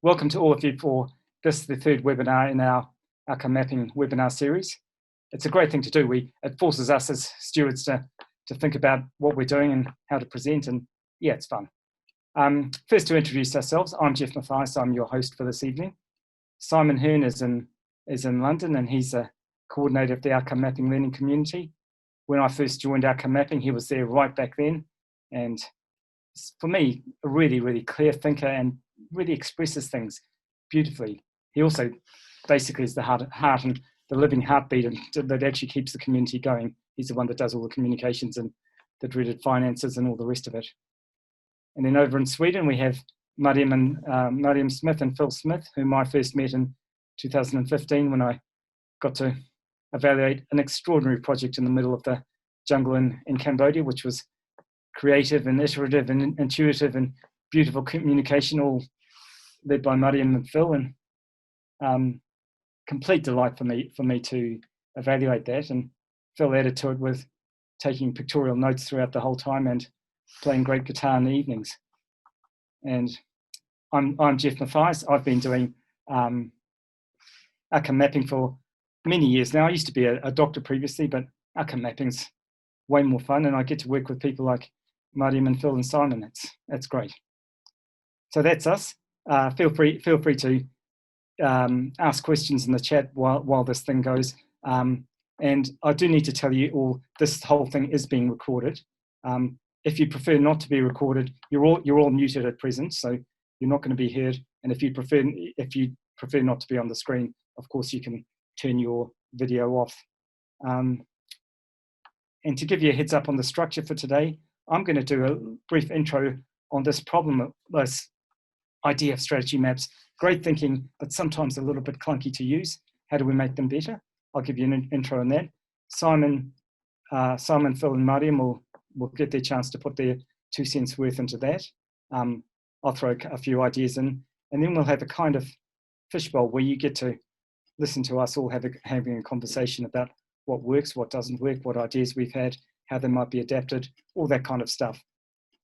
welcome to all of you for this, the third webinar in our outcome mapping webinar series. It's a great thing to do. It forces us as stewards to think about what we're doing and how to present, and yeah, it's fun. First, to introduce ourselves, I'm Jeff Mathias. I'm your host for this evening. Simon Hearn is in London, and he's a coordinator of the outcome mapping learning community. When I first joined outcome mapping, he was there right back then, and for me, a really, really clear thinker and really expresses things beautifully. He also basically is the heart and the living heartbeat and that actually keeps the community going. He's the one that does all the communications and the dreaded finances and all the rest of it. And then over in Sweden, we have Mariam Smith and Phil Smith, whom I first met in 2015 when I got to evaluate an extraordinary project in the middle of the jungle in Cambodia, which was creative and iterative and intuitive and beautiful communication, all led by Mariam and Phil, and complete delight for me to evaluate that. And Phil added to it with taking pictorial notes throughout the whole time and playing great guitar in the evenings. And I'm Jeff Mathias. I've been doing outcome mapping for many years now. I used to be a doctor previously, but outcome mapping's way more fun, and I get to work with people like Mariam and Phil and Simon. That's great. So that's us. Feel free to ask questions in the chat while this thing goes. And I do need to tell you all, this whole thing is being recorded. If you prefer not to be recorded, you're all muted at present, so you're not going to be heard. And if you prefer not to be on the screen, of course you can turn your video off. And to give you a heads up on the structure for today, I'm going to do a brief intro on this problem, this idea of strategy maps. Great thinking, but sometimes a little bit clunky to use. How do we make them better? I'll give you an intro on that. Simon, Phil, and Mariam will get their chance to put their 2 cents worth into that. I'll throw a few ideas in, and then we'll have a kind of fishbowl where you get to listen to us all having a conversation about what works, what doesn't work, what ideas we've had, how they might be adapted, all that kind of stuff.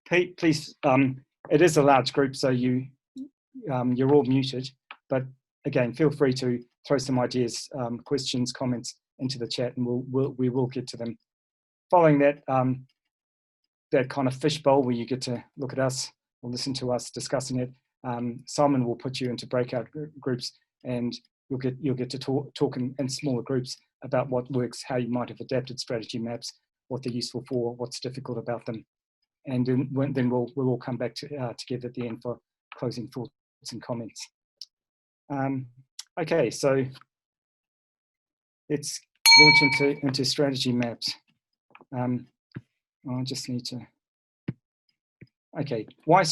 Please, it is a large group, so you're all muted, but again, feel free to throw some ideas, questions, comments into the chat, and we will get to them. Following that, that kind of fishbowl where you get to look at us or listen to us discussing it, Simon will put you into breakout groups, and you'll get to talk in smaller groups about what works, how you might have adapted strategy maps, what they're useful for, what's difficult about them, and then we'll all come back together at the end for closing thoughts and comments. Okay, so let's launch into strategy maps. I just need to. Okay, why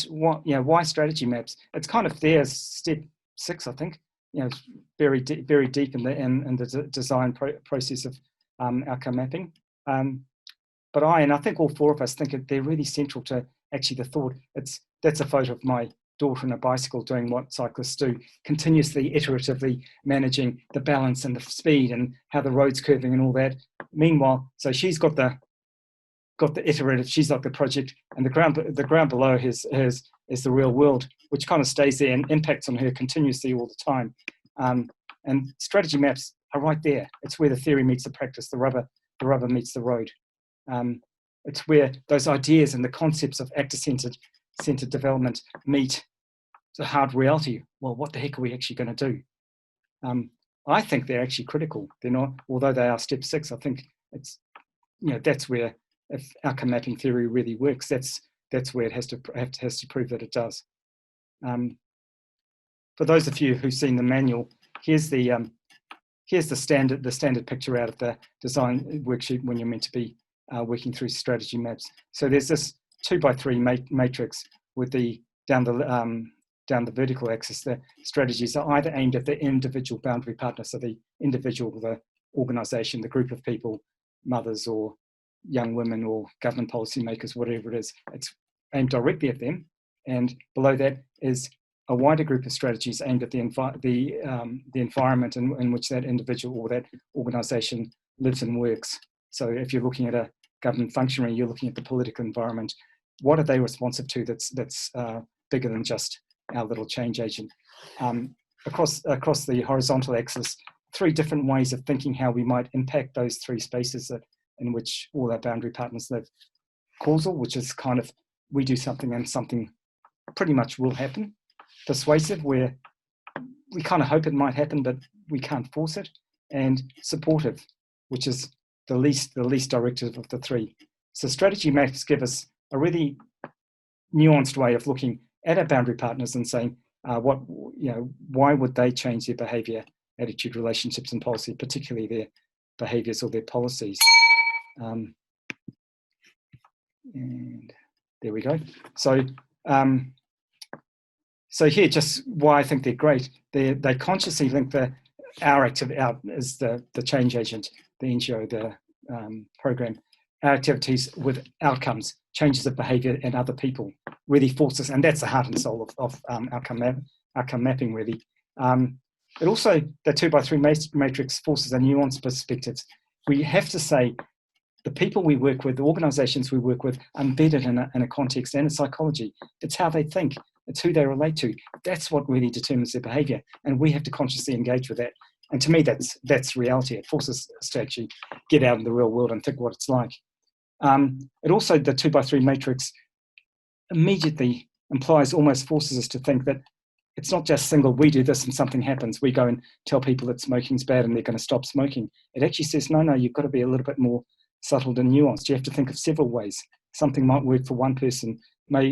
strategy maps? It's kind of there as step 6, I think. It's very deep in the design process of outcome mapping. But I think all 4 of us think they're really central to actually the thought. That's a photo of my daughter on a bicycle doing what cyclists do, continuously, iteratively managing the balance and the speed and how the road's curving and all that. Meanwhile, so she's got the iterative, she's like the project, and the ground below is the real world, which kind of stays there and impacts on her continuously all the time. And strategy maps are right there. It's where the theory meets the practice, the rubber meets the road. It's where those ideas and the concepts of actor-centered development meet the hard reality. Well, what the heck are we actually going to do? I think they're actually critical. They're not, although they are step 6. I think it's, that's where, if outcome mapping theory really works, that's where it has to prove that it does. For those of you who've seen the manual, here's the standard picture out of the design worksheet when you're meant to be working through strategy maps. So there's this 2x3 matrix with down the vertical axis. The strategies are either aimed at the individual boundary partner, so the individual, the organisation, the group of people, mothers or young women or government policymakers, whatever it is. It's aimed directly at them, and below that is a wider group of strategies aimed at the environment in which that individual or that organisation lives and works. So if you're looking at a government functionary, you're looking at the political environment. What are they responsive to that's bigger than just our little change agent. Across the horizontal axis, 3 different ways of thinking how we might impact those 3 spaces in which all our boundary partners live. Causal, which is kind of we do something and something pretty much will happen. Persuasive, where we kind of hope it might happen, but we can't force it. And supportive, which is the least directive of the 3. So strategy maps give us a really nuanced way of looking at our boundary partners and saying, why would they change their behaviour, attitude, relationships, and policy, particularly their behaviours or their policies. And there we go. So, so here, just why I think they're great. They consciously link our is the change agent, the NGO, the program, our activities with outcomes, changes of behaviour and other people. Really forces, and that's the heart and soul of outcome mapping, really. It also, the 2x3 matrix forces a nuanced perspective. We have to say the people we work with, the organisations we work with, are embedded in a context and a psychology. It's how they think. It's who they relate to. That's what really determines their behaviour, and we have to consciously engage with that. And to me, that's reality. It forces us to actually get out in the real world and think what it's like. It also, the 2x3 matrix immediately implies, almost forces us to think that it's not just single, we do this and something happens. We go and tell people that smoking's bad and they're going to stop smoking. It actually says, no, you've got to be a little bit more subtle and nuanced. You have to think of several ways. Something might work for one person,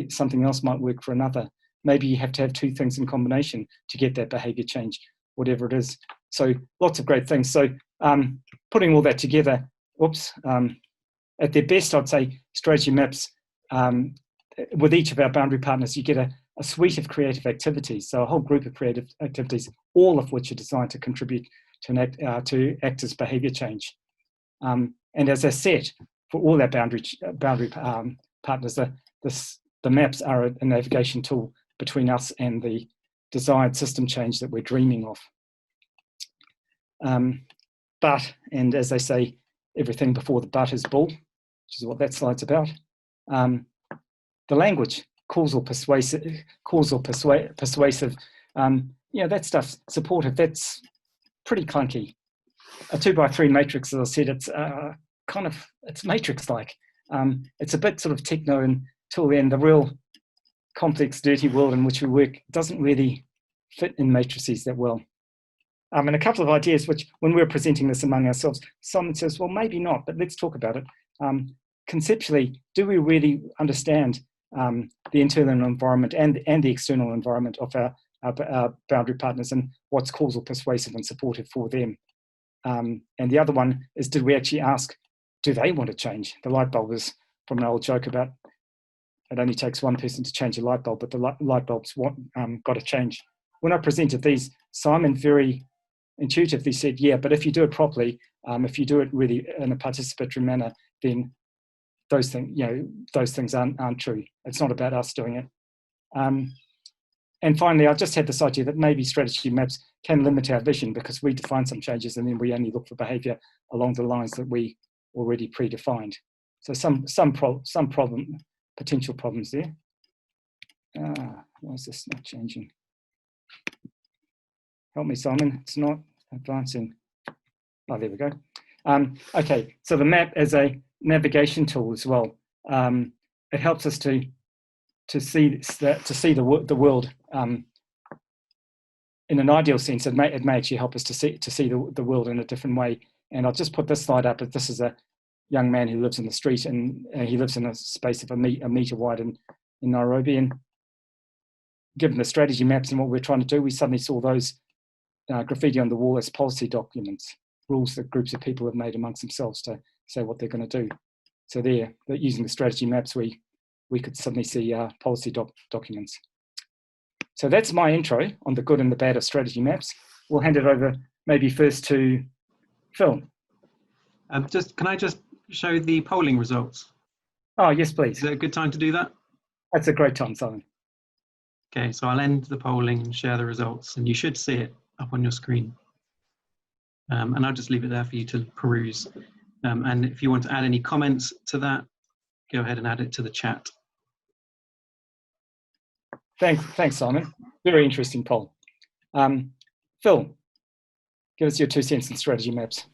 something else might work for another. Maybe you have to have 2 things in combination to get that behaviour change, whatever it is. So lots of great things. So putting all that together, at their best, I'd say strategy maps, with each of our boundary partners, you get a suite of creative activities. So a whole group of creative activities, all of which are designed to contribute to act as behaviour change. And as I said, for all our boundary partners, the maps are a navigation tool between us and the desired system change that we're dreaming of. And as they say, everything before the but is bull, which is what that slide's about. The language, causal, persuasive, that stuff's supportive. That's pretty clunky. A 2x3 matrix, as I said, it's it's matrix-like. It's a bit sort of techno until then. The real complex, dirty world in which we work doesn't really fit in matrices that well. And a couple of ideas, which when we were presenting this among ourselves, someone says, well, maybe not, but let's talk about it. Conceptually, do we really understand the internal environment and the external environment of our boundary partners, and what's causal, persuasive, and supportive for them? And the other one is, did we actually ask, do they want to change? The light bulb is from an old joke about it only takes one person to change a light bulb, but the light bulb's got to change. When I presented these, Simon very intuitively said, yeah, but if you do it properly, if you do it really in a participatory manner, then those things aren't true. It's not about us doing it. And finally, I just had this idea that maybe strategy maps can limit our vision, because we define some changes and then we only look for behaviour along the lines that we already predefined. So some potential problems there. Why is this not changing? Help me, Simon. It's not advancing. Oh, there we go. Okay, so the map as a navigation tool as well. It helps us to see the world in an ideal sense. It may actually help us to see the world in a different way. And I'll just put this slide up. This is a young man who lives in the street, and he lives in a space of a metre wide in Nairobi. And given the strategy maps and what we're trying to do, we suddenly saw those graffiti on the wall as policy documents, rules that groups of people have made amongst themselves to say what they're going to do. So they're using the strategy maps, we could suddenly see policy documents. So that's my intro on the good and the bad of strategy maps. We'll hand it over maybe first to Phil. Can I just show the polling results? Oh, yes, please. Is it a good time to do that? That's a great time, Simon. Okay, so I'll end the polling and share the results, and you should see it up on your screen. And I'll just leave it there for you to peruse. And if you want to add any comments to that, go ahead and add it to the chat. Thanks, Simon. Very interesting poll. Phil, give us your 2 cents on strategy maps.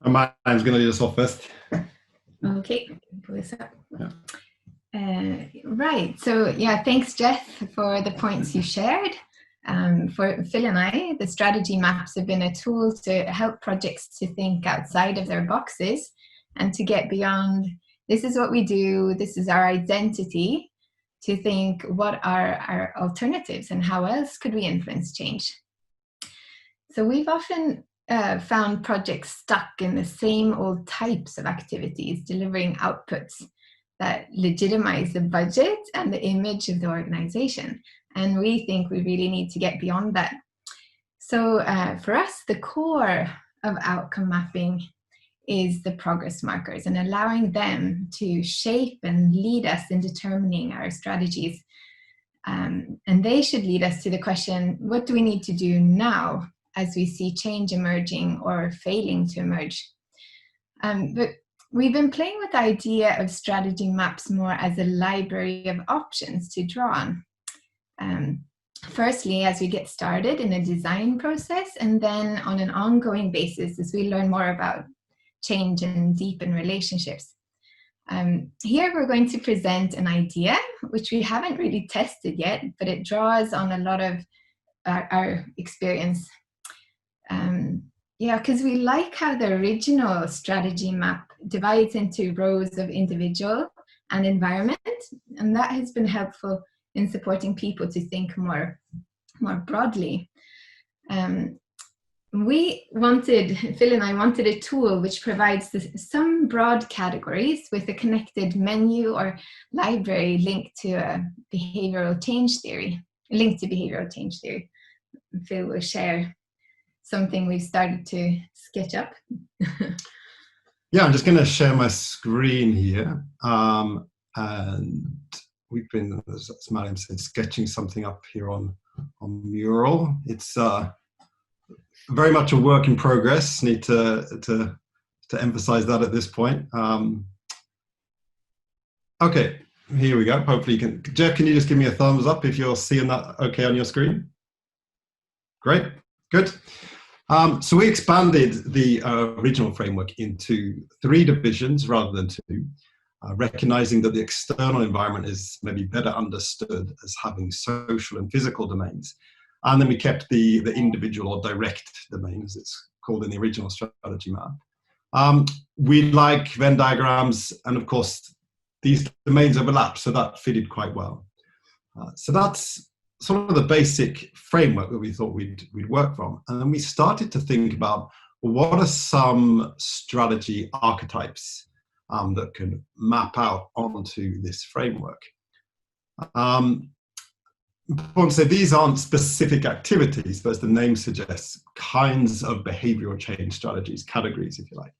Mine's going to lead us off first. Okay, pull this up. Yeah. Right, so yeah, thanks Jeff for the points you shared. For Phil and I, the strategy maps have been a tool to help projects to think outside of their boxes and to get beyond, this is what we do, this is our identity, to think what are our alternatives and how else could we influence change. So we've often found projects stuck in the same old types of activities, delivering outputs that legitimize the budget and the image of the organization. And we think we really need to get beyond that. So for us, the core of outcome mapping is the progress markers and allowing them to shape and lead us in determining our strategies. And they should lead us to the question, what do we need to do now as we see change emerging or failing to emerge? But we've been playing with the idea of strategy maps more as a library of options to draw on. Firstly, as we get started in a design process, and then on an ongoing basis as we learn more about change and deepen relationships. Here we're going to present an idea, which we haven't really tested yet, but it draws on a lot of our experience. Yeah, because we like how the original strategy map divides into rows of individual and environment, and that has been helpful in supporting people to think more broadly. Phil and I wanted a tool which provides some broad categories with a connected menu or library linked to behavioral change theory. Phil will share something we've started to sketch up. Yeah, I'm just going to share my screen here. And we've been, as Mariam said, sketching something up here on Mural. It's very much a work in progress. Need to emphasize that at this point. Okay, here we go. Hopefully you can. Jeff, can you just give me a thumbs up if you're seeing that okay on your screen? Great, good. So we expanded the original framework into 3 divisions rather than 2, recognizing that the external environment is maybe better understood as having social and physical domains. And then we kept the individual or direct domain, as it's called in the original strategy map. We like Venn diagrams, and of course, these domains overlap, so that fitted quite well. So that's sort of the basic framework that we thought we'd work from. And then we started to think about, well, what are some strategy archetypes that can map out onto this framework? I want to say these aren't specific activities, but as the name suggests, kinds of behavioral change strategies, categories, if you like.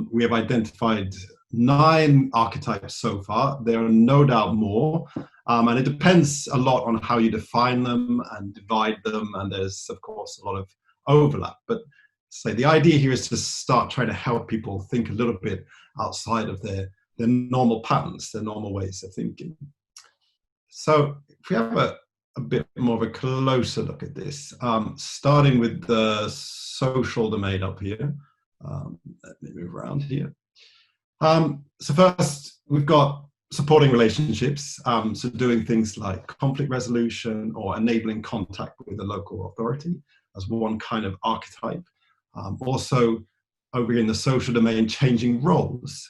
We have identified 9 archetypes so far. There are no doubt more, and it depends a lot on how you define them and divide them, and there's, of course, a lot of overlap. But say the idea here is to start trying to help people think a little bit outside of their normal patterns, their normal ways of thinking. So if we have a bit more of a closer look at this, starting with the social domain up here. Let me move around here. So first, we've got supporting relationships, so doing things like conflict resolution or enabling contact with a local authority as one kind of archetype. Also, over in the social domain, changing roles.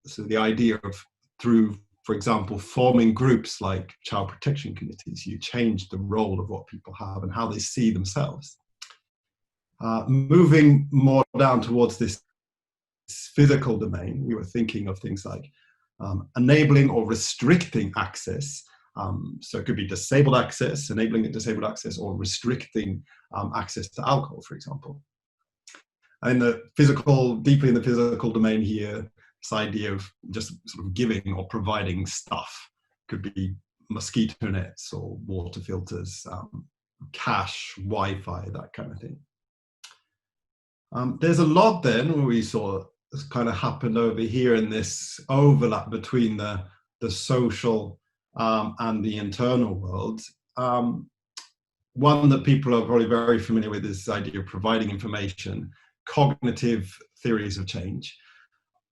So the idea of through, for example, forming groups like child protection committees, you change the role of what people have and how they see themselves. Moving more down towards this physical domain, we were thinking of things like enabling or restricting access. So it could be disabled access, enabling disabled access, or restricting access to alcohol, for example. And the physical, deeply in the physical domain here, this idea of just sort of giving or providing stuff. Could be mosquito nets or water filters, cash, Wi-Fi, that kind of thing. There's a lot then we saw has kind of happened over here in this overlap between the social and the internal world. One that people are probably very familiar with is this idea of providing information, cognitive theories of change.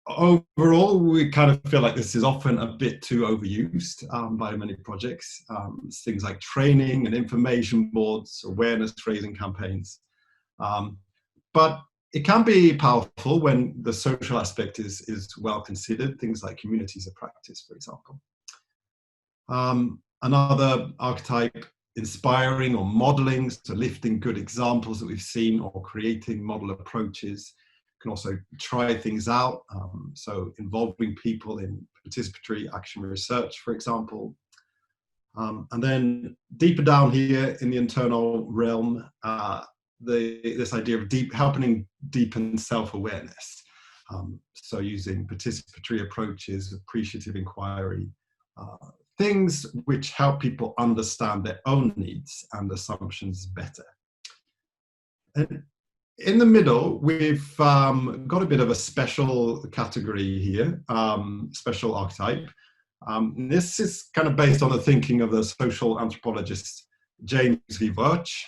Overall, we kind of feel like this is often a bit too overused by many projects. Things like training and information boards, awareness raising campaigns. But it can be powerful when the social aspect is well considered, things like communities of practice, for example. Another archetype, inspiring or modeling, so lifting good examples that we've seen or creating model approaches. Can also try things out, so involving people in participatory action research, for example. And then deeper down here in the internal realm, this idea of helping deepen self-awareness. So using participatory approaches, appreciative inquiry, things which help people understand their own needs and assumptions better. And in the middle, we've got a bit of a special category here, special archetype. This is kind of based on the thinking of the social anthropologist James V. Birch,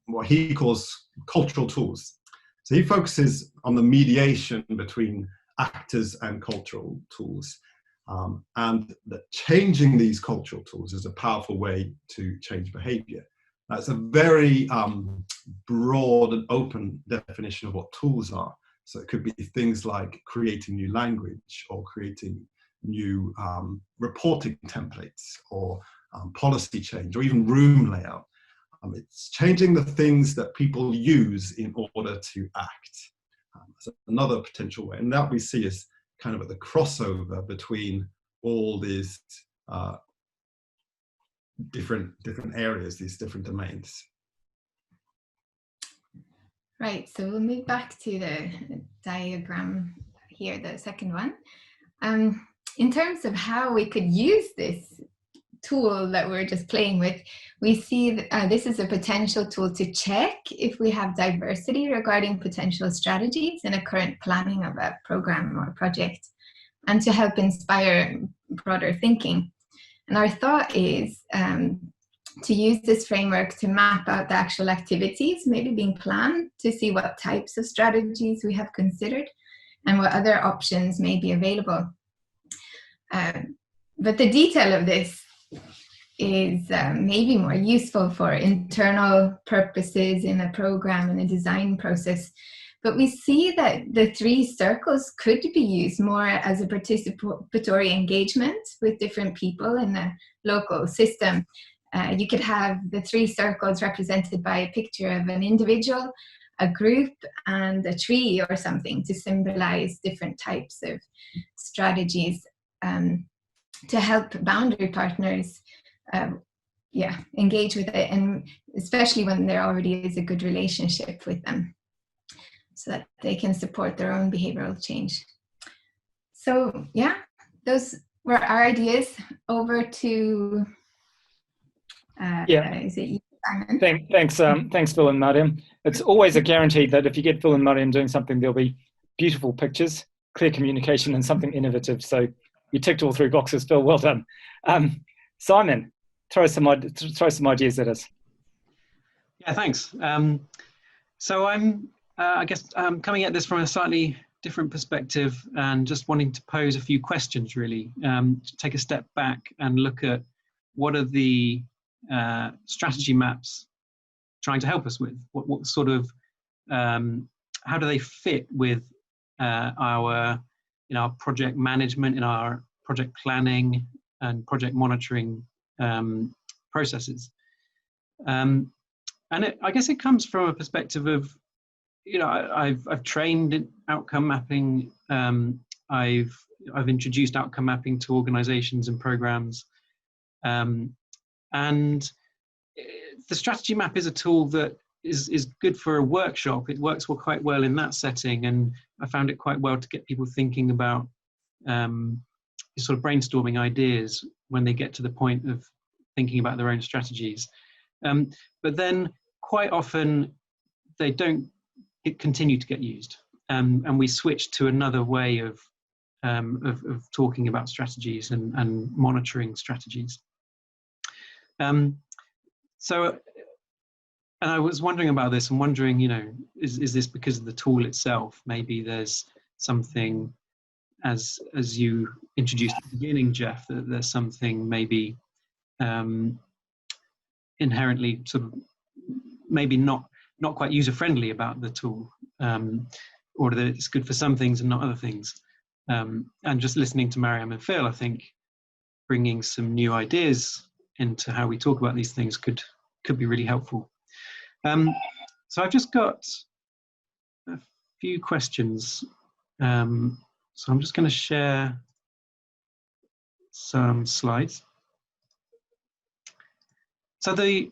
what he calls cultural tools. So he focuses on the mediation between actors and cultural tools, and that changing these cultural tools is a powerful way to change behavior. It's a very broad and open definition of what tools are. So it could be things like creating new language or creating new reporting templates or policy change or even room layout. It's changing the things that people use in order to act. So another potential way, and that we see is kind of at the crossover between all these different areas, these different domains. Right, so we'll move back to the diagram here, the second one. In terms of how we could use this tool that we're just playing with, we see that this is a potential tool to check if we have diversity regarding potential strategies in a current planning of a program or project, and to help inspire broader thinking. And our thought is to use this framework to map out the actual activities maybe being planned, to see what types of strategies we have considered and what other options may be available. But the detail of this is maybe more useful for internal purposes in a program and a design process. But we see that the 3 circles could be used more as a participatory engagement with different people in the local system. You could have the 3 circles represented by a picture of an individual, a group, and a tree or something to symbolize different types of strategies to help boundary partners engage with it, and especially when there already is a good relationship with them, so that they can support their own behavioral change. So yeah, those were our ideas. Over to is it you, Simon? Thanks, Phil and Mariam. It's always a guarantee that if you get Phil and Mariam doing something, there'll be beautiful pictures, clear communication, and something innovative. So you ticked all 3 boxes, Phil. Well done. Simon, throw some ideas at us. Yeah, thanks. So I'm, I guess, coming at this from a slightly different perspective and just wanting to pose a few questions, really, to take a step back and look at what are the strategy maps trying to help us with? What sort of, how do they fit with our project management, in our project planning and project monitoring processes? And I guess it comes from a perspective of, I've trained in outcome mapping. I've introduced outcome mapping to organizations and programs. And the strategy map is a tool that is good for a workshop. It works quite well in that setting. And I found it quite well to get people thinking about sort of brainstorming ideas when they get to the point of thinking about their own strategies. But then quite often they don't continue to get used. And we switch to another way of of talking about strategies and monitoring strategies. So, and I was wondering about this and wondering, you know, is this because of the tool itself? Maybe there's something, as you introduced at the beginning, Jeff, that there's something maybe inherently sort of maybe not quite user-friendly about the tool, or that it's good for some things and not other things. And just listening to Mariam and Phil, I think bringing some new ideas into how we talk about these things could be really helpful. So I've just got a few questions. So I'm just going to share some slides. So the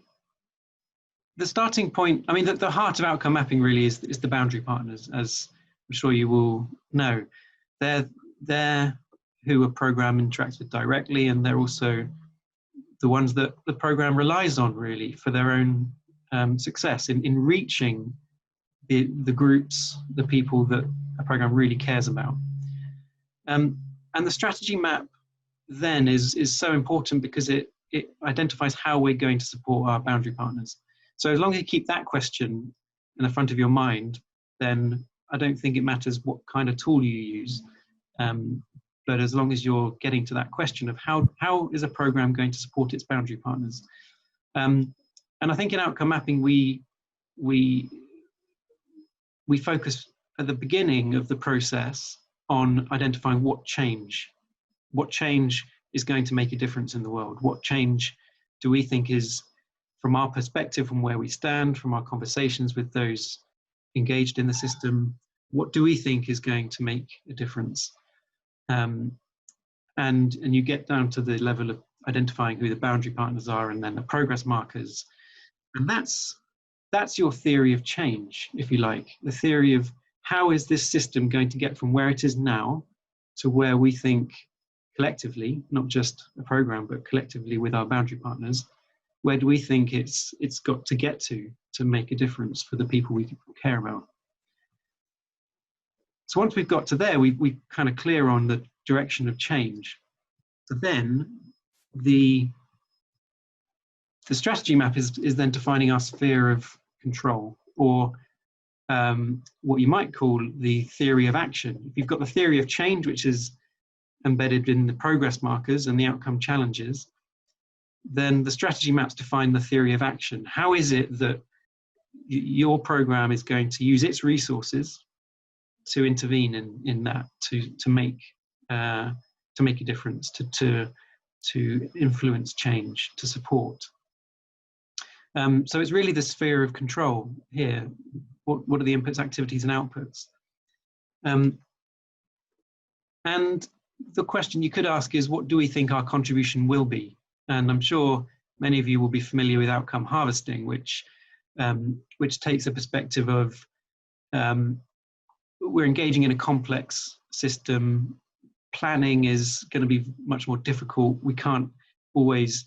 starting point, I mean, the heart of outcome mapping really is the boundary partners, as I'm sure you will know. They're who a program interacts with directly, and they're also the ones that the program relies on really for their own success in reaching the groups, the people that a program really cares about. And the strategy map then is so important because it identifies how we're going to support our boundary partners. So as long as you keep that question in the front of your mind, then I don't think it matters what kind of tool you use. But as long as you're getting to that question of how is a program going to support its boundary partners. And I think in outcome mapping, we focus at the beginning of the process on identifying what change is going to make a difference in the world. What change do we think is, from our perspective, from where we stand, from our conversations with those engaged in the system, what do we think is going to make a difference? And you get down to the level of identifying who the boundary partners are and then the progress markers. And that's your theory of change, if you like, the theory of how is this system going to get from where it is now to where we think collectively, not just a program, but collectively with our boundary partners, where do we think it's got to get to make a difference for the people we care about? So once we've got to there, we kind of clear on the direction of change. So then the strategy map is then defining our sphere of control, or what you might call the theory of action. If you've got the theory of change, which is embedded in the progress markers and the outcome challenges, then the strategy maps define the theory of action. How is it that your program is going to use its resources to intervene in that, to make a difference, to influence change, to support? So it's really the sphere of control here. What are the inputs, activities, and outputs? And the question you could ask is, what do we think our contribution will be? And I'm sure many of you will be familiar with outcome harvesting, which takes a perspective of we're engaging in a complex system. Planning is going to be much more difficult. We can't always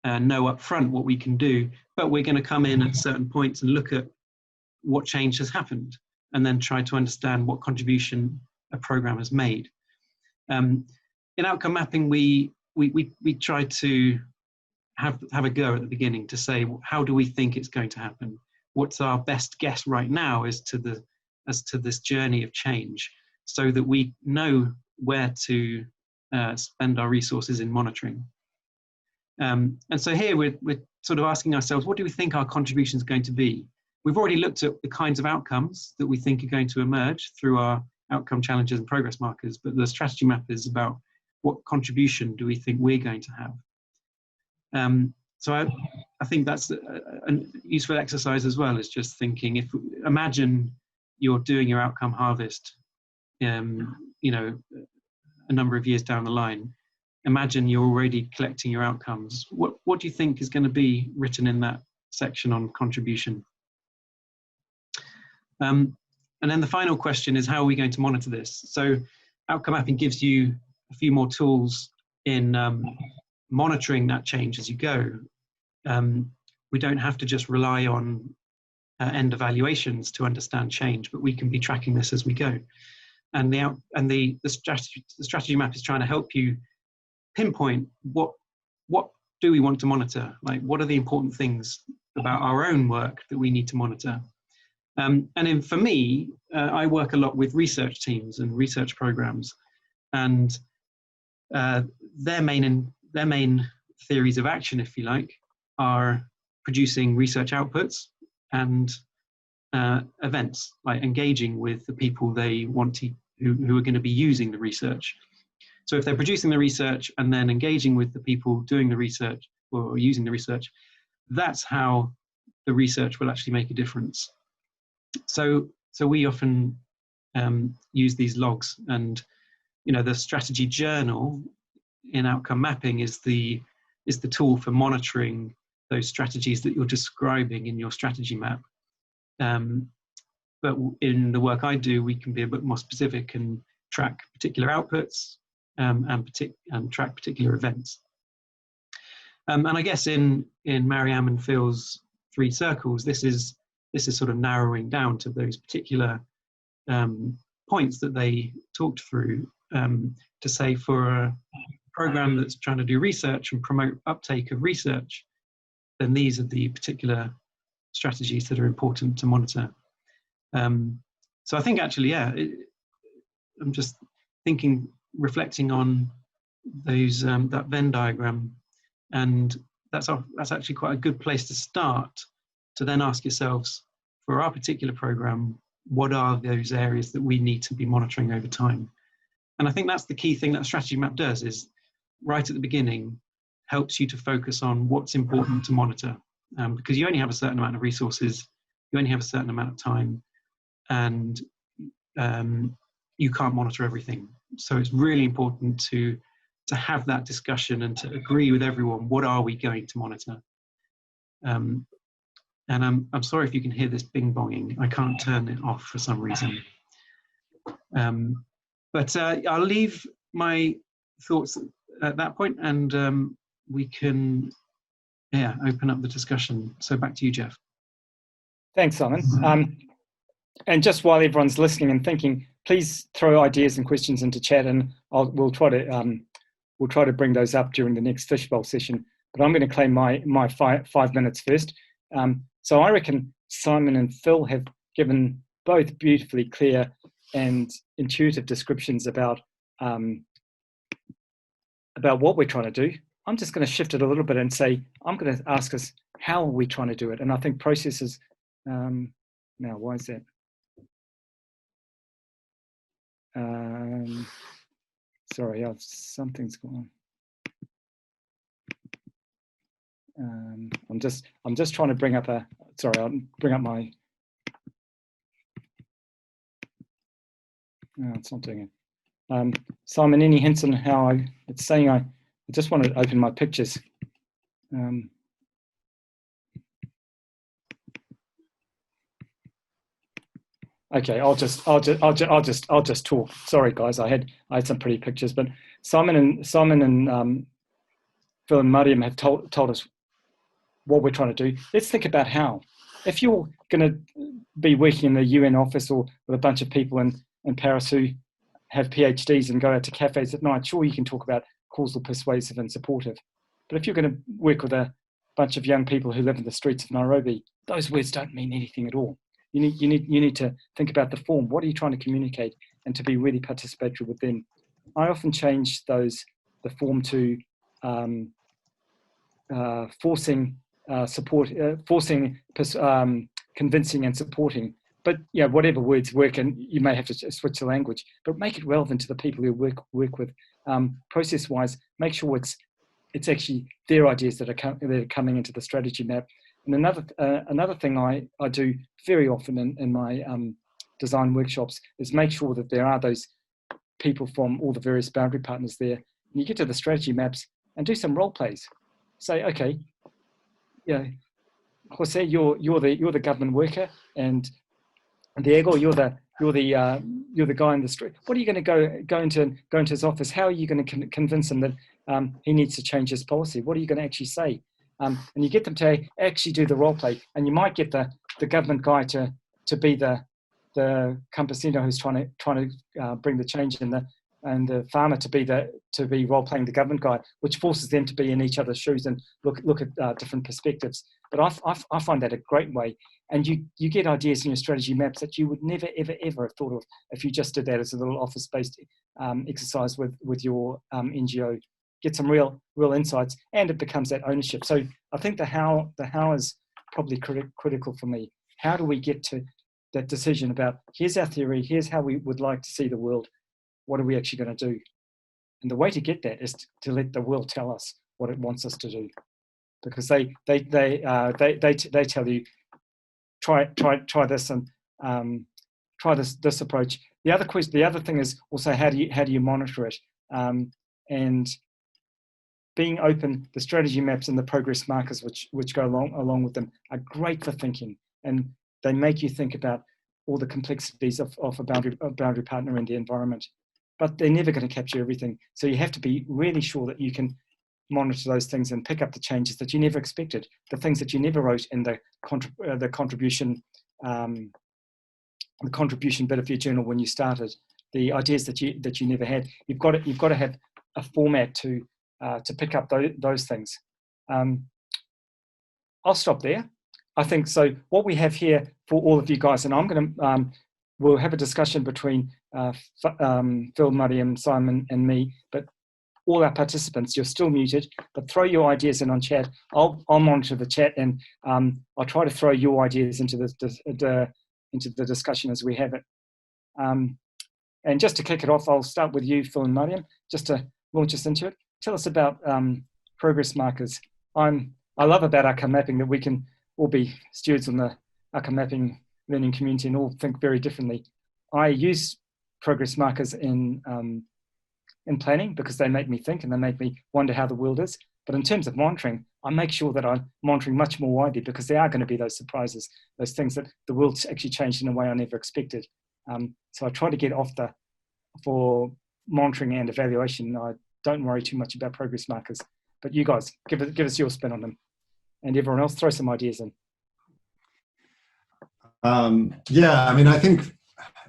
know up front what we can do, but we're going to come in at certain points and look at what change has happened and then try to understand what contribution a program has made. In outcome mapping, we try to have a go at the beginning to say, how do we think it's going to happen? What's our best guess right now as to this journey of change, so that we know where to spend our resources in monitoring. And so here we're sort of asking ourselves, what do we think our contribution is going to be? We've already looked at the kinds of outcomes that we think are going to emerge through our outcome challenges and progress markers, but the strategy map is about what contribution do we think we're going to have. So I think that's a useful exercise as well, is just thinking, imagine you're doing your outcome harvest, you know, a number of years down the line. Imagine you're already collecting your outcomes. What do you think is going to be written in that section on contribution? And then the final question is, how are we going to monitor this? So outcome mapping gives you a few more tools in monitoring that change as you go. We don't have to just rely on end evaluations to understand change, but we can be tracking this as we go. and the strategy map is trying to help you pinpoint what do we want to monitor, like what are the important things about our own work that we need to monitor. For me, I work a lot with research teams and research programs, and their main theories of action, if you like, are producing research outputs and events, like engaging with the people they want to, who are going to be using the research. So if they're producing the research and then engaging with the people doing the research or using the research, that's how the research will actually make a difference. So we often use these logs, and the strategy journal in outcome mapping is the tool for monitoring those strategies that you're describing in your strategy map. But in the work I do, we can be a bit more specific and track particular outputs and track particular events. And I guess in Mariam and Phil's 3 circles, this is sort of narrowing down to those particular points that they talked through, to say for a program that's trying to do research and promote uptake of research, then these are the particular strategies that are important to monitor. So I think actually, yeah, I'm just reflecting on those that Venn diagram, and that's actually quite a good place to start, to then ask yourselves, for our particular program, what are those areas that we need to be monitoring over time? And I think that's the key thing that strategy map does, is right at the beginning, helps you to focus on what's important to monitor, because you only have a certain amount of resources, you only have a certain amount of time, and you can't monitor everything. So it's really important to have that discussion and to agree with everyone, what are we going to monitor? And I'm sorry if you can hear this bing bonging. I can't turn it off for some reason. But I'll leave my thoughts at that point, and we can open up the discussion. So back to you, Jeff. Thanks, Simon. And just while everyone's listening and thinking, please throw ideas and questions into chat, and we'll try to bring those up during the next fishbowl session. But I'm going to claim my 5 minutes first. So I reckon Simon and Phil have given both beautifully clear and intuitive descriptions about what we're trying to do. I'm just going to shift it a little bit and say, I'm going to ask us, how are we trying to do it? And I think processes, now why is that? Sorry, something's going on. I'm just trying to bring up I'll bring up my, no, it's not doing it. Simon, any hints on how it's saying I just want to open my pictures. Okay, I'll just talk. Sorry, guys, I had some pretty pictures, but Simon and Phil and Mariam have told us what we're trying to do. Let's think about how. If you're going to be working in the UN office or with a bunch of people in Paris who have PhDs and go out to cafes at night, sure, you can talk about causal, persuasive, and supportive. But if you're going to work with a bunch of young people who live in the streets of Nairobi, those words don't mean anything at all. You need to think about the form. What are you trying to communicate, and to be really participatory with them. I often change the form to forcing support, convincing and supporting. But yeah, whatever words work, and you may have to switch the language, but make it relevant to the people you work with. Process-wise, make sure it's actually their ideas that are coming into the strategy map. And another thing I do very often in my design workshops is make sure that there are those people from all the various boundary partners there. And you get to the strategy maps and do some role plays. Say, okay, yeah, Jose, you're the government worker, and Diego, you're the guy in the street. What are you going to go into his office? How are you going to convince him that he needs to change his policy? What are you going to actually say? And you get them to actually do the role play, and you might get the government guy to be the the campesino who's trying to bring the change in and the farmer to be role playing the government guy, which forces them to be in each other's shoes and look at different perspectives. But I find that a great way, and you get ideas in your strategy maps that you would never ever have thought of if you just did that as a little office-based exercise with your NGO. Get some real insights, and it becomes that ownership. So I think the how is probably critical for me. How do we get to that decision about, here's our theory, here's how we would like to see the world, what are we actually going to do? And the way to get that is to let the world tell us what it wants us to do, because they tell you, try this and try this approach. The other thing is also, how do you monitor it? And being open, the strategy maps and the progress markers which go along with them are great for thinking, and they make you think about all the complexities of a boundary partner in the environment. But they're never going to capture everything. So you have to be really sure that you can monitor those things and pick up the changes that you never expected, the things that you never wrote in the contribution bit of your journal when you started, the ideas that you never had. You've got to have a format to pick up those things. I'll stop there. I think so. What we have here for all of you guys, and I'm going to we'll have a discussion between Phil, Mariam, Simon, and me. But all our participants, you're still muted. But throw your ideas in on chat. I'll monitor the chat, and I'll try to throw your ideas into the discussion as we have it. And just to kick it off, I'll start with you, Phil and Mariam, just to launch us into it. Tell us about progress markers. I love about outcome mapping that we can all be stewards in the outcome mapping learning community and all think very differently. I use progress markers in planning because they make me think and they make me wonder how the world is. But in terms of monitoring, I make sure that I'm monitoring much more widely, because there are going to be those surprises, those things that the world's actually changed in a way I never expected. So I try to get off for monitoring and evaluation. I don't worry too much about progress markers. But you guys, give us your spin on them. And everyone else, throw some ideas in. Yeah, I mean, I think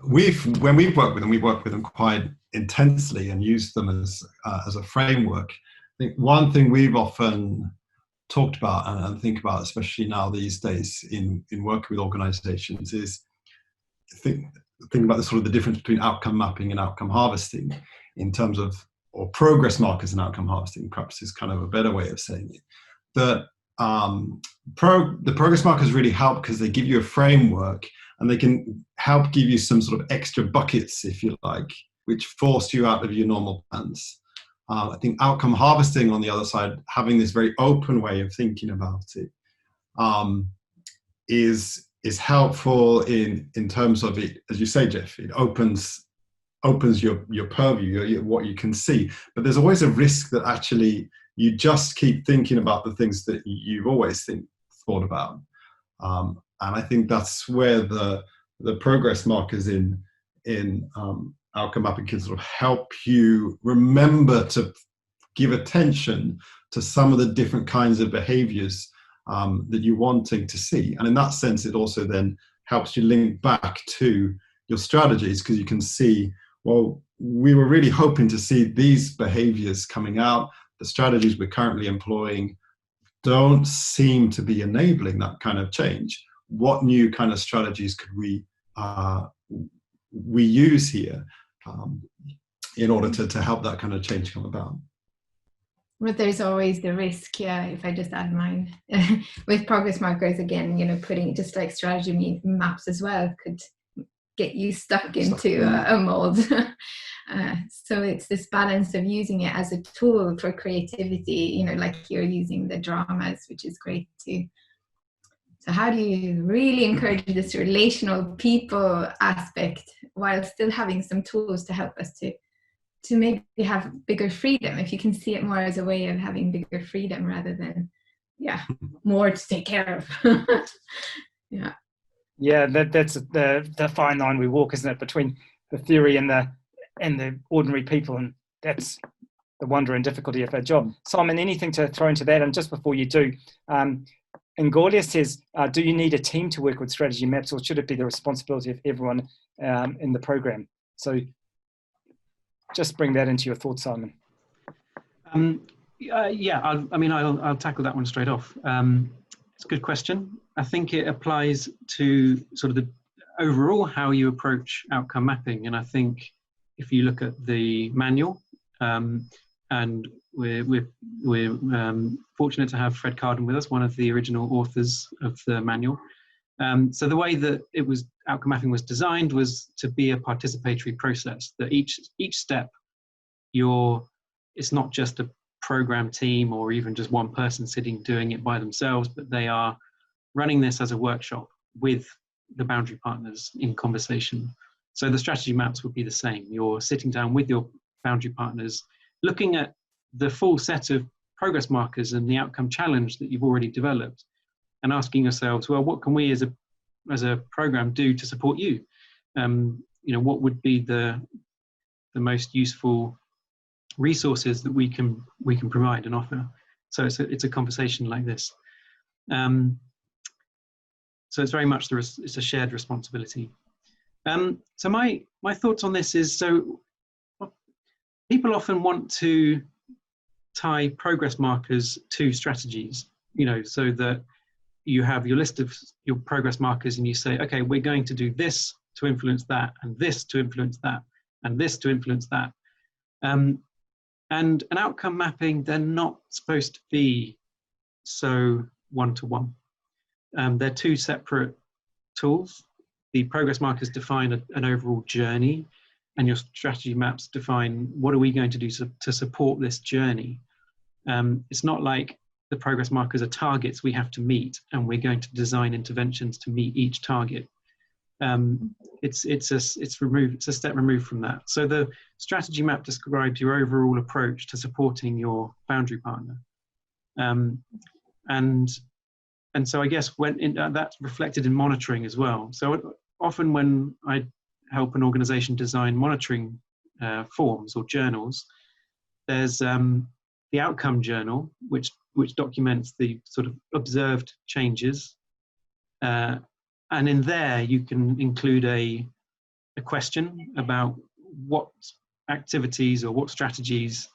when we've worked with them, we've worked with them quite intensely and used them as a framework. I think one thing we've often talked about and think about, especially now these days in working with organizations, is think about the sort of the difference between outcome mapping and outcome harvesting in terms of, or progress markers and outcome harvesting, perhaps is kind of a better way of saying it. The progress markers really help because they give you a framework and they can help give you some sort of extra buckets, if you like, which force you out of your normal plans. I think outcome harvesting, on the other side, having this very open way of thinking about it, is helpful in terms of it, as you say, Jeff, it opens your purview, what you can see. But there's always a risk that actually you just keep thinking about the things that you've always thought about. And I think that's where the progress markers in outcome mapping can sort of help you remember to give attention to some of the different kinds of behaviors that you're wanting to see. And in that sense, it also then helps you link back to your strategies, because you can see, well, we were really hoping to see these behaviors coming out. The strategies we're currently employing don't seem to be enabling that kind of change. What new kind of strategies could we use here in order to help that kind of change come about? But there's always the risk, yeah, if I just add mine, with progress markers, again, putting just like strategy maps as well could get you stuck into a mold. So it's this balance of using it as a tool for creativity, like you're using the dramas, which is great too. So how do you really encourage this relational people aspect while still having some tools to help us to maybe have bigger freedom, if you can see it more as a way of having bigger freedom rather than, more to take care of. Yeah, that's the fine line we walk, isn't it, between the theory and the ordinary people, and that's the wonder and difficulty of our job. Simon, anything to throw into that? And just before you do, and Ngolia says, do you need a team to work with strategy maps, or should it be the responsibility of everyone in the program? So just bring that into your thoughts, Simon. Yeah, I'll tackle that one straight off. It's a good question. I think it applies to sort of the overall how you approach outcome mapping. And I think if you look at the manual, and we're fortunate to have Fred Carden with us, one of the original authors of the manual. So the way that outcome mapping was designed was to be a participatory process, that each step it's not just a program team or even just one person sitting doing it by themselves, but they are running this as a workshop with the boundary partners in conversation. So the strategy maps would be the same. You're sitting down with your boundary partners, looking at the full set of progress markers and the outcome challenge that you've already developed, and asking yourselves, well, what can we as a program do to support you? What would be the most useful resources that we can provide and offer? So it's a conversation like this. So it's very much it's a shared responsibility. So my thoughts on this is, so people often want to tie progress markers to strategies, so that you have your list of your progress markers and you say, okay, we're going to do this to influence that, and this to influence that, and this to influence that. And an outcome mapping, they're not supposed to be so one-to-one. They're two separate tools. The progress markers define an overall journey, and your strategy maps define what are we going to do to support this journey. It's not like the progress markers are targets we have to meet, and we're going to design interventions to meet each target. It's a step removed from that. So the strategy map describes your overall approach to supporting your boundary partner. And so I guess that's reflected in monitoring as well. So often when I help an organization design monitoring forms or journals, there's the outcome journal, which documents the sort of observed changes. And in there, you can include a question about what activities or what strategies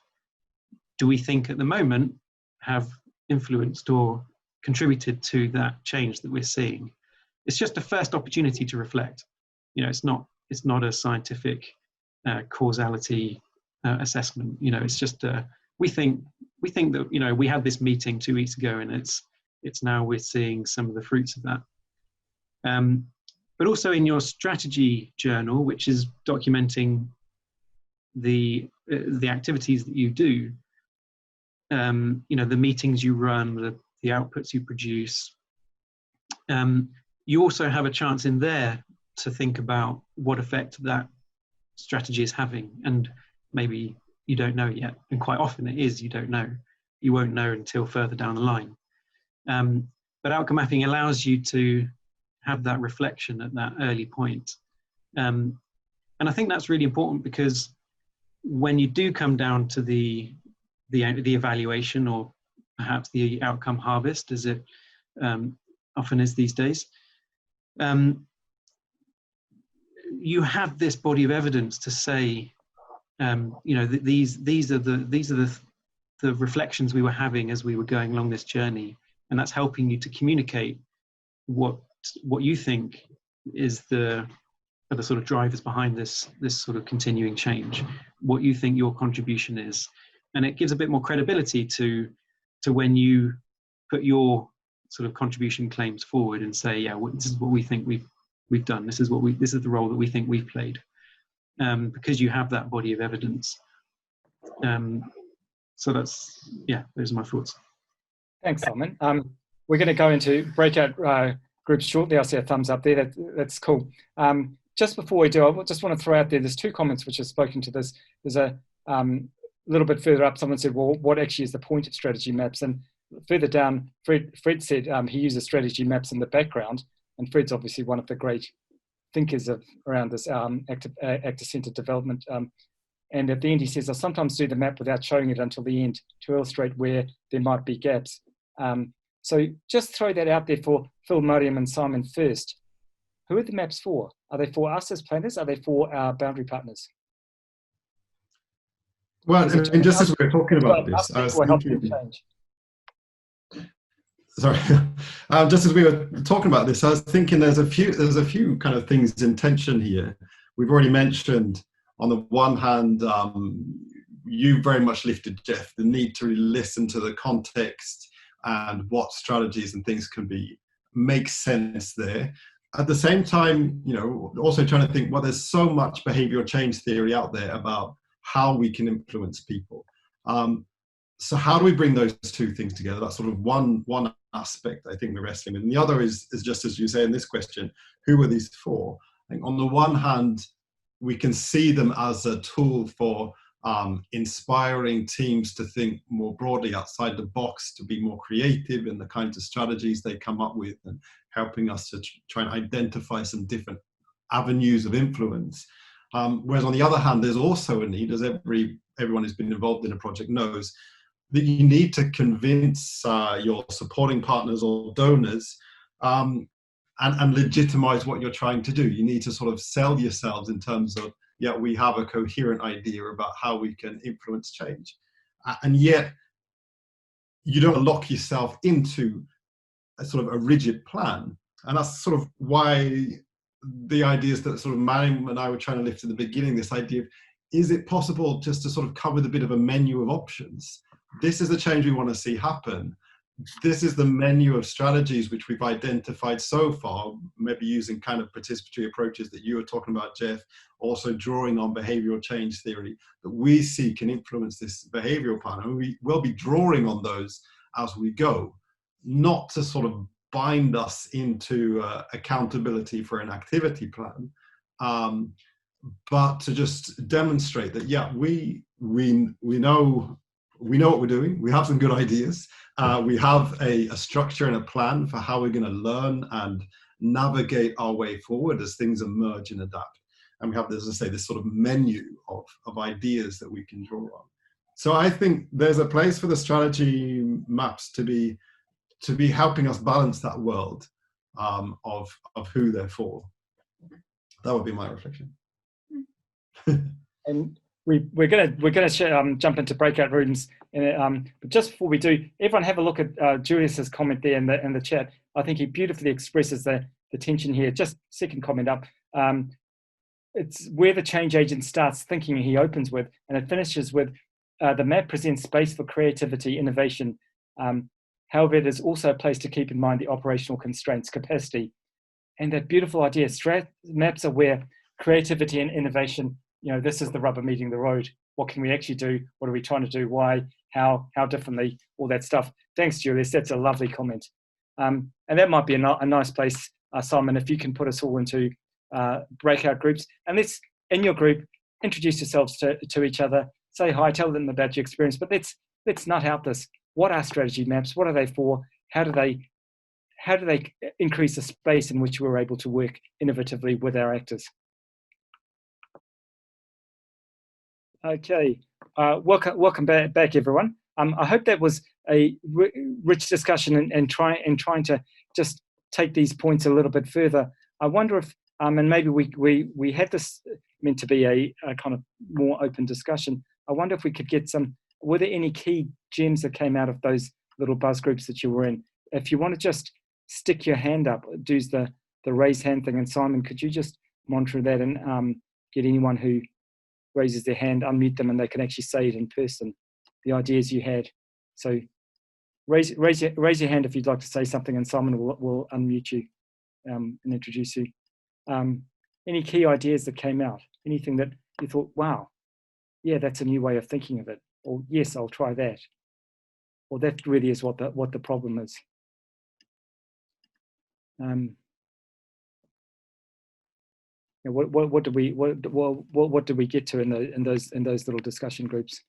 do we think at the moment have influenced or contributed to that change that we're seeing. It's just a first opportunity to reflect. It's not a scientific causality assessment. It's just we think that we had this meeting 2 weeks ago, and it's now we're seeing some of the fruits of that. But also in your strategy journal, which is documenting the activities that you do, the meetings you run, the outputs you produce, you also have a chance in there to think about what effect that strategy is having. And maybe you don't know yet, and quite often it is you don't know. You won't know until further down the line. But outcome mapping allows you to have that reflection at that early point. And I think that's really important, because when you do come down to the evaluation, or perhaps the outcome harvest, as it often is these days, you have this body of evidence to say, these are the reflections we were having as we were going along this journey, and that's helping you to communicate what you think is the sort of drivers behind this sort of continuing change, what you think your contribution is. And it gives a bit more credibility to when you put your sort of contribution claims forward and say, yeah, this is what we think we've done. This is the role that we think we've played, because you have that body of evidence. So those are my thoughts. Thanks, Simon. We're going to go into breakout groups shortly. I see a thumbs up there. That's cool. Just before we do, I just want to throw out there's 2 comments which have spoken to this. There's a little bit further up, someone said, well, what actually is the point of strategy maps? And further down, Fred said he uses strategy maps in the background. And Fred's obviously one of the great thinkers around this actor-centered development. And at the end, he says, I'll sometimes do the map without showing it until the end to illustrate where there might be gaps. So just throw that out there for Phil, Mariam and Simon first. Who are the maps for? Are they for us as planners? Are they for our boundary partners? Well, and just as we were talking about this, I was thinking, change. Sorry, just as we were talking about this, I was thinking there's a few kind of things in tension here. We've already mentioned, on the one hand, you very much lifted, Jeff, the need to really listen to the context and what strategies and things can make sense there. At the same time, you know, also trying to think, well, there's so much behavioral change theory out there about how we can influence people. So how do we bring those two things together? That's sort of one aspect I think we're wrestling with. And the other is just as you say in this question, who are these for? I think on the one hand, we can see them as a tool for inspiring teams to think more broadly outside the box, to be more creative in the kinds of strategies they come up with, and helping us to try and identify some different avenues of influence. Whereas on the other hand, there's also a need, as everyone who's been involved in a project knows, that you need to convince your supporting partners or donors and legitimize what you're trying to do. You need to sort of sell yourselves in terms of, yeah, we have a coherent idea about how we can influence change. And yet, you don't lock yourself into a sort of a rigid plan. And that's sort of why the ideas that sort of Mariam and I were trying to lift at the beginning, this idea of, is it possible just to sort of come with a bit of a menu of options? This is the change we want to see happen. This is the menu of strategies which we've identified so far, maybe using kind of participatory approaches that you were talking about, Jeff, also drawing on behavioral change theory that we see can influence this behavioral plan. And we will be drawing on those as we go, not to sort of bind us into accountability for an activity plan, but to just demonstrate that, yeah, we know what we're doing. We have some good ideas. We have a structure and a plan for how we're going to learn and navigate our way forward as things emerge and adapt. And we have, as I say, this sort of menu of ideas that we can draw on. So I think there's a place for the strategy maps to be helping us balance that world of who they're for. That would be my reflection. And we're gonna jump into breakout rooms, but just before we do, everyone have a look at Julius's comment there in the chat. I think he beautifully expresses the tension here. Just second comment up. It's where the change agent starts thinking, he opens with, and it finishes with, the map presents space for creativity, innovation. However, it is also a place to keep in mind the operational constraints, capacity, and that beautiful idea. Maps are where creativity and innovation, you know, this is the rubber meeting the road. What can we actually do? What are we trying to do? Why? How differently? All that stuff. Thanks, Julius. That's a lovely comment. And that might be a nice place, Simon, if you can put us all into breakout groups. And let's, in your group, introduce yourselves to each other. Say hi, tell them about your experience. But let's nut out this. What are strategy maps? What are they for? How do they increase the space in which we're able to work innovatively with our actors? Okay, welcome back, everyone. I hope that was a rich discussion and trying to just take these points a little bit further. I wonder if, and maybe we had this meant to be a kind of more open discussion. I wonder if we could get some, were there any key gems that came out of those little buzz groups that you were in? If you want to just stick your hand up, do the raise hand thing. And Simon, could you just monitor that and get anyone who raises their hand, unmute them, and they can actually say it in person, the ideas you had. So raise your hand if you'd like to say something, and Simon will unmute you and introduce you. Any key ideas that came out? Anything that you thought, wow, yeah, that's a new way of thinking of it, or yes, I'll try that, or that really is what the problem is. What do we get to in those little discussion groups?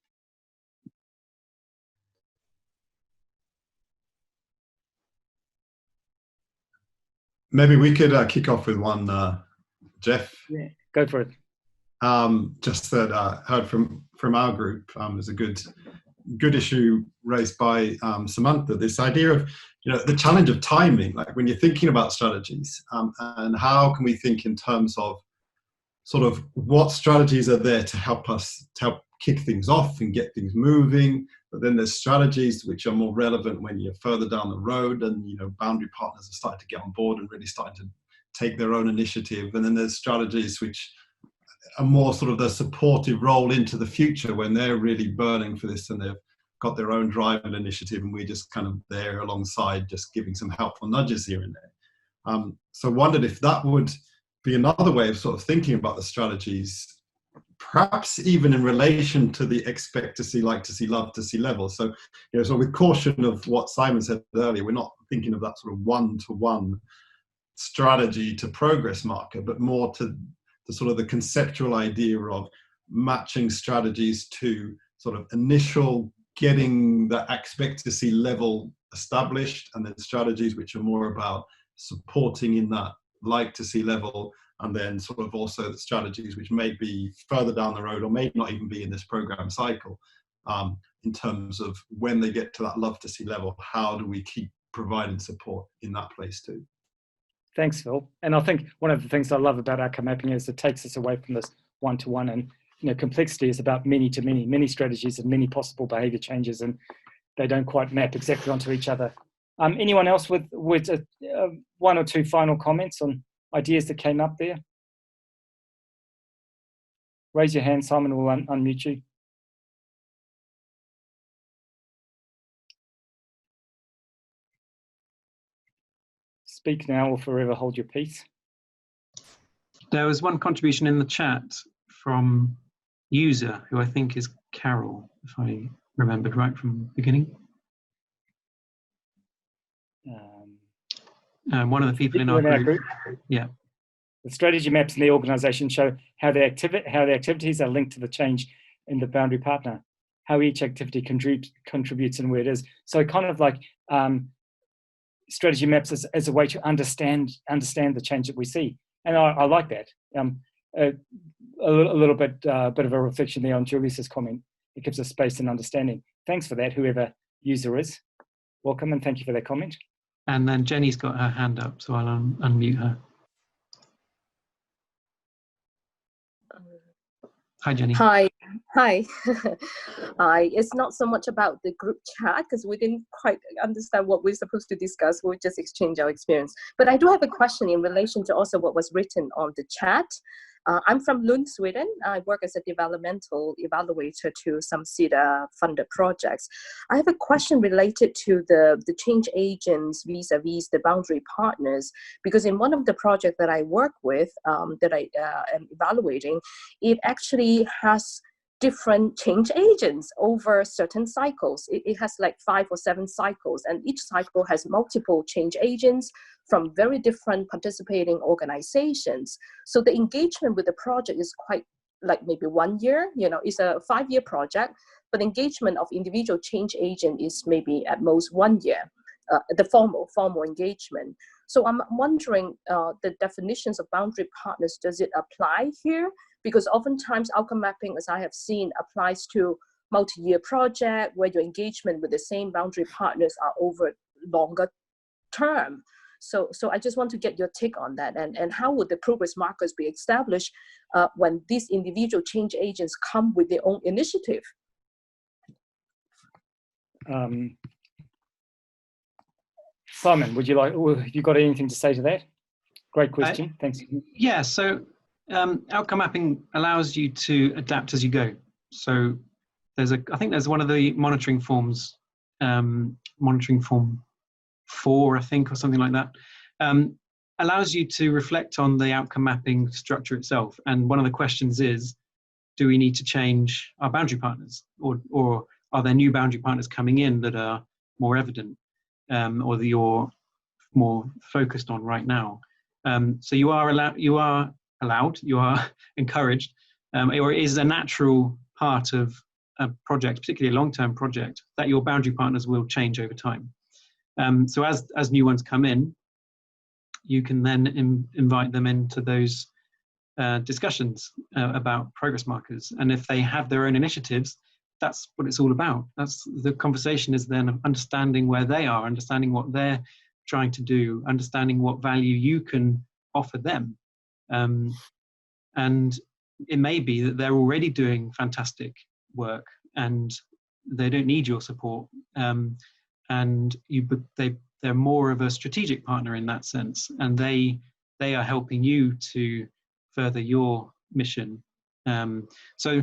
Maybe we could kick off with one, Jeff. Yeah, go for it. Just that I heard from our group, there's a good good issue raised by Samantha, this idea of, the challenge of timing, like when you're thinking about strategies, and how can we think in terms of sort of what strategies are there to help us, to help kick things off and get things moving. But then there's strategies which are more relevant when you're further down the road and, boundary partners are starting to get on board and really starting to take their own initiative. And then there's strategies which are more sort of the supportive role into the future when they're really burning for this and they've got their own drive and initiative, and we're just kind of there alongside, just giving some helpful nudges here and there. So I wondered if that would be another way of sort of thinking about the strategies, perhaps even in relation to the expect to see, like to see, love to see level. So, so with caution of what Simon said earlier, we're not thinking of that sort of one-to-one strategy to progress marker, but more to the sort of the conceptual idea of matching strategies to sort of initial getting the expect to see level established, and then strategies which are more about supporting in that like to see level, and then sort of also the strategies which may be further down the road or may not even be in this program cycle, in terms of when they get to that love to see level, how do we keep providing support in that place too? Thanks, Phil. And I think one of the things I love about outcome mapping is it takes us away from this one-to-one, and complexity is about many to many, many strategies and many possible behavior changes, and they don't quite map exactly onto each other. Anyone else with one or two final comments on ideas that came up there? Raise your hand, Simon will unmute you. Speak now or forever hold your peace. There was one contribution in the chat from user, who I think is Carol, if I remembered right from the beginning. One of the people in our group. Yeah. The strategy maps in the organisation show how the activities are linked to the change in the boundary partner, how each activity contributes and where it is. So kind of like strategy maps as a way to understand the change that we see. And I like that. A little bit of a reflection there on Julius's comment. It gives us space and understanding. Thanks for that, whoever user is. Welcome, and thank you for that comment. And then Jenny's got her hand up, so I'll unmute her. Hi, Jenny. Hi. It's not so much about the group chat because we didn't quite understand what we're supposed to discuss. We'll just exchange our experience. But I do have a question in relation to also what was written on the chat. I'm from Lund, Sweden. I work as a developmental evaluator to some SIDA-funded projects. I have a question related to the change agents vis-a-vis the boundary partners, because in one of the projects that I work with, that I am evaluating, it actually has different change agents over certain cycles. It has like 5 or 7 cycles, and each cycle has multiple change agents from very different participating organizations. So the engagement with the project is quite like maybe 1 year, it's a 5-year project, but engagement of individual change agent is maybe at most 1 year, the formal engagement. So I'm wondering the definitions of boundary partners, does it apply here? Because oftentimes outcome mapping, as I have seen, applies to multi-year project where your engagement with the same boundary partners are over longer term. So I just want to get your take on that, and how would the progress markers be established when these individual change agents come with their own initiative? Simon, have you got anything to say to that? Great question, thanks. Yeah, so outcome mapping allows you to adapt as you go. So I think there's one of the monitoring forms, monitoring form 4, I think, or something like that, allows you to reflect on the outcome mapping structure itself. And one of the questions is, do we need to change our boundary partners, or are there new boundary partners coming in that are more evident, or that you're more focused on right now? So you are encouraged, or it is a natural part of a project, particularly a long-term project, that your boundary partners will change over time. So as new ones come in, you can then invite them into those discussions about progress markers. And if they have their own initiatives, that's what it's all about. That's the conversation, is then understanding where they are, understanding what they're trying to do, understanding what value you can offer them. And it may be that they're already doing fantastic work and they don't need your support. And they're more of a strategic partner in that sense, and they are helping you to further your mission. So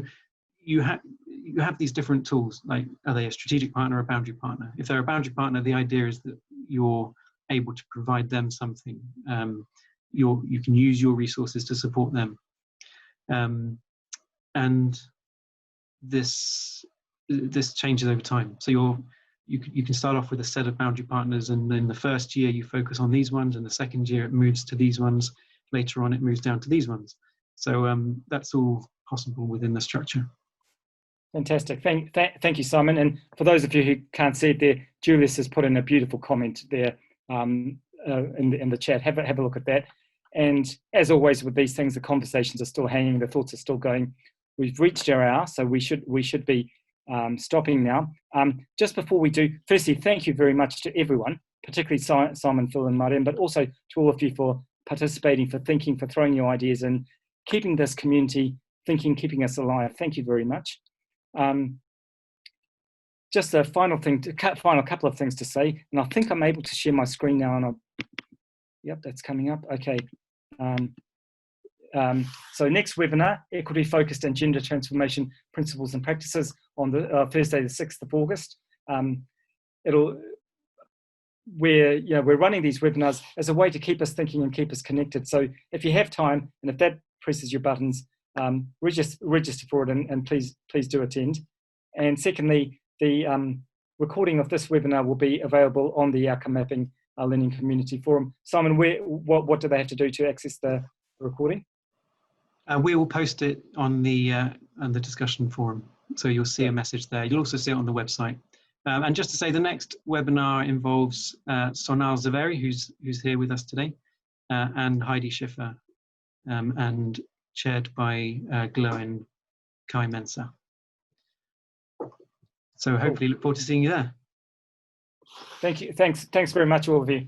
you have these different tools, like, are they a strategic partner or a boundary partner? If they're a boundary partner, the idea is that you're able to provide them something. You can use your resources to support them. And this changes over time. So you can start off with a set of boundary partners, and in the first year you focus on these ones, and the second year it moves to these ones. Later on it moves down to these ones. So that's all possible within the structure. Fantastic. Thank you, Simon. And for those of you who can't see it there, Julius has put in a beautiful comment there in the chat. Have a look at that. And as always with these things, the conversations are still hanging, the thoughts are still going. We've reached our hour, so we should be stopping now. Just before we do, firstly, thank you very much to everyone, particularly Simon, Phil and Mariam, but also to all of you for participating, for thinking, for throwing your ideas in, keeping this community thinking, keeping us alive. Thank you very much. Just a final couple of things to say, and I think I'm able to share my screen now, and yep, that's coming up. Okay. So next webinar, Equity Focused and Gender Transformation Principles and Practices, on the Thursday, the 6th of August. We're running these webinars as a way to keep us thinking and keep us connected. So if you have time, and if that presses your buttons, register for it, and please do attend. And secondly, the recording of this webinar will be available on the Outcome Mapping Learning Community Forum. Simon, what do they have to do to access the recording? We will post it on the discussion forum, so you'll see a message there. You'll also see it on the website. And just to say, the next webinar involves Sonal Zaveri, who's here with us today, and Heidi Schiffer, and chaired by Gloen Kai Mensa. So hopefully look forward to seeing you there. Thank you. Thanks very much, all of you.